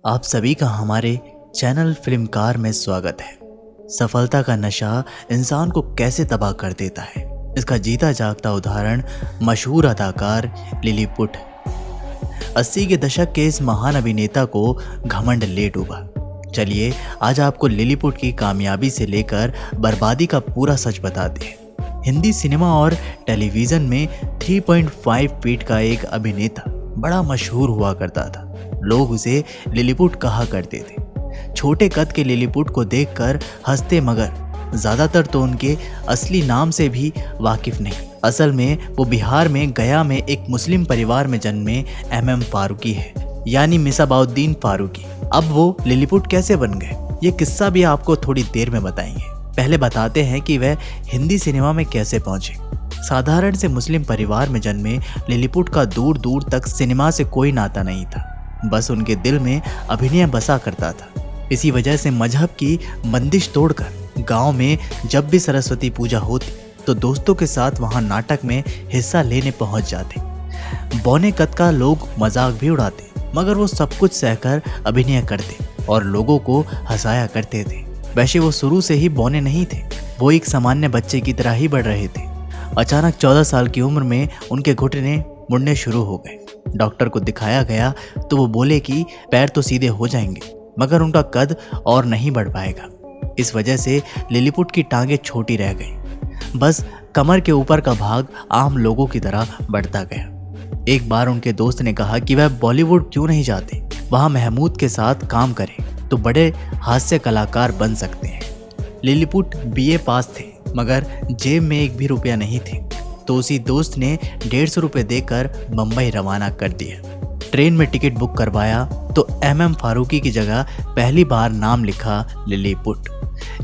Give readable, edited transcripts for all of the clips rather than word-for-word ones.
आप सभी का हमारे चैनल फिल्मकार में स्वागत है। सफलता का नशा इंसान को कैसे तबाह कर देता है, इसका जीता जागता उदाहरण मशहूर अदाकार लिलीपुट। 80 के दशक के इस महान अभिनेता को घमंड ले डूबा। चलिए आज आपको लिलीपुट की कामयाबी से लेकर बर्बादी का पूरा सच बताते हैं। हिंदी सिनेमा और टेलीविज़न में 3.5 फीट का एक अभिनेता बड़ा मशहूर हुआ करता था। लोग उसे लिलीपुट कहा करते थे। छोटे कद के लिलीपुट को देखकर हंसते, मगर ज़्यादातर तो उनके असली नाम से भी वाकिफ नहीं। असल में वो बिहार में गया में एक मुस्लिम परिवार में जन्मे MM फारूकी है, यानी मिसाबाउद्दीन फारूकी। अब वो लिलीपुट कैसे बन गए, ये किस्सा भी आपको थोड़ी देर में बताएंगे। पहले बताते हैं कि वह हिंदी सिनेमा में कैसे पहुंचे। साधारण से मुस्लिम परिवार में जन्मे लिलीपुट का दूर दूर तक सिनेमा से कोई नाता नहीं था, बस उनके दिल में अभिनय बसा करता था। इसी वजह से मजहब की बंदिश तोड़कर गांव में जब भी सरस्वती पूजा होती तो दोस्तों के साथ वहां नाटक में हिस्सा लेने पहुंच जाते। बौने कद का लोग मजाक भी उड़ाते, मगर वो सब कुछ सहकर अभिनय करते और लोगों को हंसाया करते थे। वैसे वो शुरू से ही बौने नहीं थे, वो एक सामान्य बच्चे की तरह ही बढ़ रहे थे। अचानक 14 साल की उम्र में उनके घुटने मुड़ने शुरू हो गए। डॉक्टर को दिखाया गया तो वो बोले कि पैर तो सीधे हो जाएंगे, मगर उनका कद और नहीं बढ़ पाएगा। इस वजह से लिलीपुट की टांगें छोटी रह गई, बस कमर के ऊपर का भाग आम लोगों की तरह बढ़ता गया। एक बार उनके दोस्त ने कहा कि वह बॉलीवुड क्यों नहीं जाते, वहाँ महमूद के साथ काम करें तो बड़े हास्य कलाकार बन सकते हैं। लिलीपुट BA पास थे, मगर जेब में एक भी रुपया नहीं थे, तो उसी दोस्त ने 150 रुपये देकर बम्बई रवाना कर दिया। ट्रेन में टिकट बुक करवाया तो MM फारूकी की जगह पहली बार नाम लिखा लिलीपुट।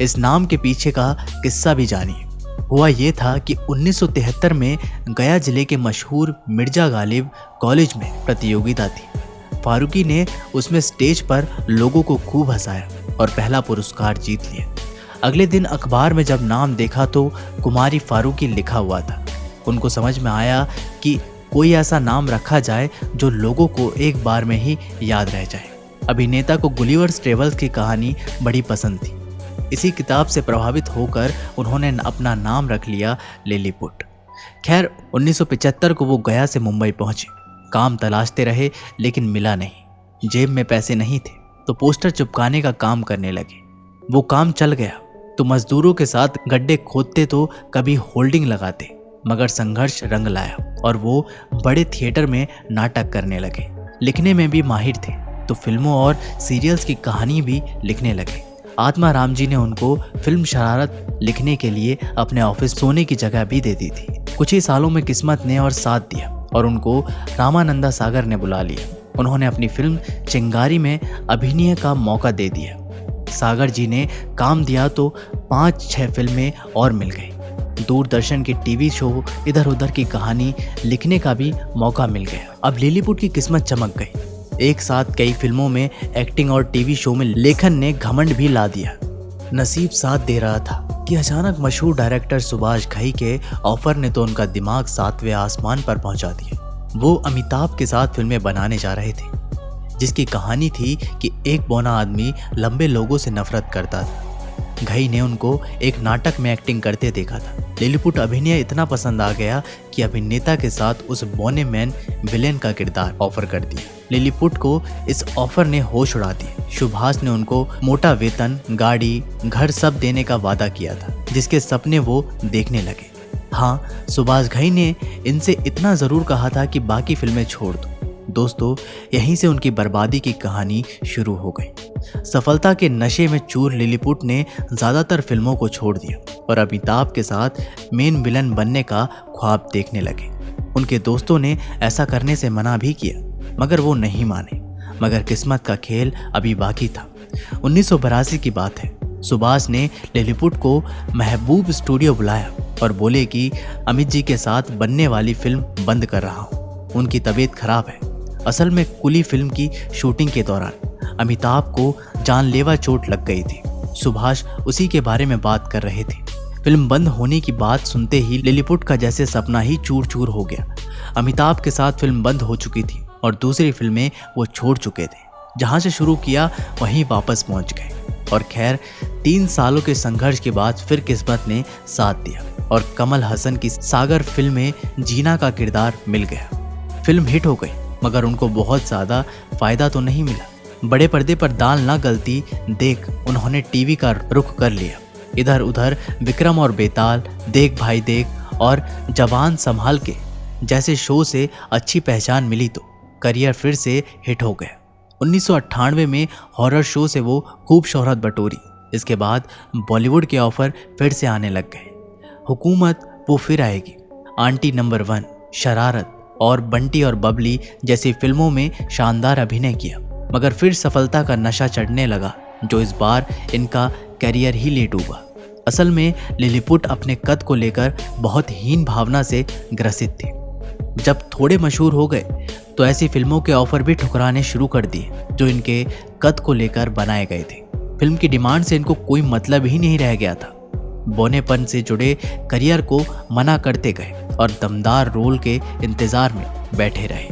इस नाम के पीछे का किस्सा भी जानिए। हुआ ये था कि 1973 में गया जिले के मशहूर मिर्जा गालिब कॉलेज में प्रतियोगिता थी। फारूकी ने उसमें स्टेज पर लोगों को खूब हंसाया और पहला पुरस्कार जीत लिया। अगले दिन अखबार में जब नाम देखा तो कुमारी फारूकी लिखा हुआ था। उनको समझ में आया कि कोई ऐसा नाम रखा जाए जो लोगों को एक बार में ही याद रह जाए। अभिनेता को गुलिवर्स ट्रेवल्स की कहानी बड़ी पसंद थी। इसी किताब से प्रभावित होकर उन्होंने अपना नाम रख लिया लिलीपुट। खैर 1975 को वो गया से मुंबई पहुंचे। काम तलाशते रहे लेकिन मिला नहीं। जेब में पैसे नहीं थे तो पोस्टर चिपकाने का काम करने लगे। वो काम चल गया तो मजदूरों के साथ गड्ढे खोदते तो कभी होल्डिंग लगाते, मगर संघर्ष रंग लाया और वो बड़े थिएटर में नाटक करने लगे। लिखने में भी माहिर थे तो फिल्मों और सीरियल्स की कहानी भी लिखने लगे। आत्मा राम जी ने उनको फिल्म शरारत लिखने के लिए अपने ऑफिस सोने की जगह भी दे दी थी। कुछ ही सालों में किस्मत ने और साथ दिया और उनको रामानंदा सागर ने बुला लिया। उन्होंने अपनी फिल्म चिंगारी में अभिनय का मौका दे दिया। सागर जी ने काम दिया तो 5-6 फिल्में और मिल गई। दूरदर्शन के टीवी शो इधर उधर की कहानी लिखने का भी मौका मिल गया। अब लिलीपुट की किस्मत चमक गई। एक साथ कई फिल्मों में एक्टिंग और टीवी शो में लेखन ने घमंड भी ला दिया। नसीब साथ दे रहा था कि अचानक मशहूर डायरेक्टर सुभाष घई के ऑफर ने तो उनका दिमाग 7वें आसमान पर पहुंचा दिया। वो अमिताभ के साथ फिल्में बनाने जा रहे थे, जिसकी कहानी थी कि एक बौना आदमी लंबे लोगों से नफरत करता था। घई ने उनको एक नाटक में एक्टिंग करते देखा था। लिलीपुट अभिनय इतना पसंद आ गया कि अभिनेता के साथ उस बौने मैन विलेन का किरदार ऑफर कर दिया। लिलीपुट को इस ऑफर ने होश उड़ा दिया। सुभाष ने उनको मोटा वेतन, गाड़ी, घर सब देने का वादा किया था, जिसके सपने वो देखने लगे। हाँ, सुभाष घई ने इनसे इतना जरूर कहा था कि बाकी फिल्में छोड़ दो। दोस्तों, यहीं से उनकी बर्बादी की कहानी शुरू हो गई। सफलता के नशे में चूर लिलीपुट ने ज़्यादातर फिल्मों को छोड़ दिया और अमिताभ के साथ मेन विलन बनने का ख्वाब देखने लगे। उनके दोस्तों ने ऐसा करने से मना भी किया, मगर वो नहीं माने। मगर किस्मत का खेल अभी बाकी था। 1982 की बात है। सुभाष ने लिलीपुट को महबूब स्टूडियो बुलाया और बोले कि अमित जी के साथ बनने वाली फिल्म बंद कर रहा हूँ। उनकी तबीयत खराब है। असल में कुली फिल्म की शूटिंग के दौरान अमिताभ को जानलेवा चोट लग गई थी। सुभाष उसी के बारे में बात कर रहे थे। फिल्म बंद होने की बात सुनते ही लिलीपुट का जैसे सपना ही चूर चूर हो गया। अमिताभ के साथ फिल्म बंद हो चुकी थी और दूसरी फिल्में वो छोड़ चुके थे। जहाँ से शुरू किया वहीं वापस पहुँच गए। और खैर 3 सालों के संघर्ष के बाद फिर किस्मत ने साथ दिया और कमल हसन की सागर फिल्म में जीना का किरदार मिल गया। फिल्म हिट हो गई, मगर उनको बहुत ज़्यादा फायदा तो नहीं मिला। बड़े पर्दे पर दाल ना गलती देख उन्होंने टीवी का रुख कर लिया। इधर उधर विक्रम और बेताल, देख भाई देख और जवान संभाल के जैसे शो से अच्छी पहचान मिली तो करियर फिर से हिट हो गया। 1998 में हॉरर शो से वो खूब शोहरत बटोरी। इसके बाद बॉलीवुड के ऑफर फिर से आने लग गए। हुकूमत वो फिर आएगी, आंटी नंबर 1, शरारत और बंटी और बबली जैसी फिल्मों में शानदार अभिनय किया, मगर फिर सफलता का नशा चढ़ने लगा, जो इस बार इनका करियर ही ले डूबा। असल में लिलीपुट अपने कद को लेकर बहुत हीन भावना से ग्रसित थी। जब थोड़े मशहूर हो गए तो ऐसी फिल्मों के ऑफर भी ठुकराने शुरू कर दिए जो इनके कद को लेकर बनाए गए थे। फिल्म की डिमांड से इनको कोई मतलब ही नहीं रह गया था। बौनेपन से जुड़े करियर को मना करते गए और दमदार रोल के इंतजार में बैठे रहे।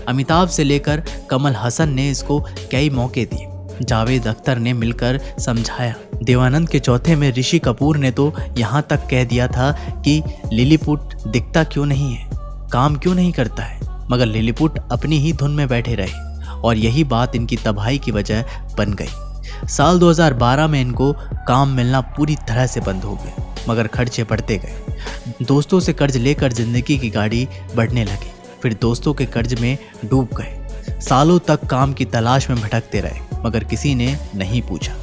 अमिताभ से लेकर कमल हसन ने इसको कई मौके दिए। जावेद अख्तर ने मिलकर समझाया। देवानंद के चौथे में ऋषि कपूर ने तो यहाँ तक कह दिया था कि लिलीपुट दिखता क्यों नहीं है, काम क्यों नहीं करता है, मगर लिलीपुट अपनी ही धुन में बैठे रहे और यही बात इनकी तबाही की वजह बन गई। साल 2012 में इनको काम मिलना पूरी तरह से बंद हो गया, मगर खर्चे बढ़ते गए। दोस्तों से कर्ज लेकर जिंदगी की गाड़ी बढ़ने लगी, फिर दोस्तों के कर्ज में डूब गए। सालों तक काम की तलाश में भटकते रहे, मगर किसी ने नहीं पूछा।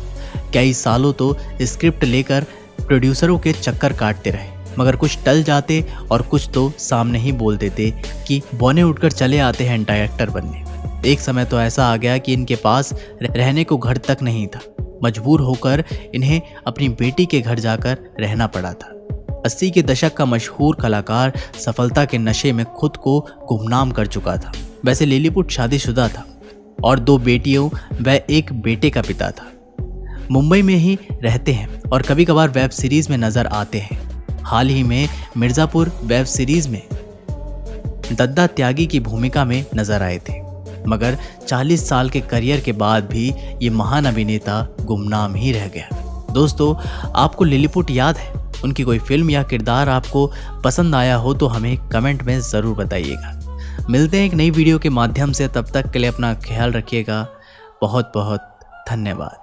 कई सालों तो स्क्रिप्ट लेकर प्रोड्यूसरों के चक्कर काटते रहे, मगर कुछ टल जाते और कुछ तो सामने ही बोल देते कि बौने उठकर चले आते हैं डायरेक्टर बनने। एक समय तो ऐसा आ गया कि इनके पास रहने को घर तक नहीं था। मजबूर होकर इन्हें अपनी बेटी के घर जाकर रहना पड़ा था। 80 के दशक का मशहूर कलाकार सफलता के नशे में खुद को गुमनाम कर चुका था। वैसे लिलीपुट शादीशुदा था और 2 बेटियों व 1 बेटे का पिता था। मुंबई में ही रहते हैं और कभी कभार वेब सीरीज में नजर आते हैं। हाल ही में मिर्जापुर वेब सीरीज में दद्दा त्यागी की भूमिका में नजर आए थे, मगर 40 साल के करियर के बाद भी ये महान अभिनेता गुमनाम ही रह गया। दोस्तों, आपको लिलीपुट याद है? उनकी कोई फिल्म या किरदार आपको पसंद आया हो तो हमें कमेंट में ज़रूर बताइएगा। मिलते हैं एक नई वीडियो के माध्यम से, तब तक के लिए अपना ख्याल रखिएगा। बहुत बहुत धन्यवाद।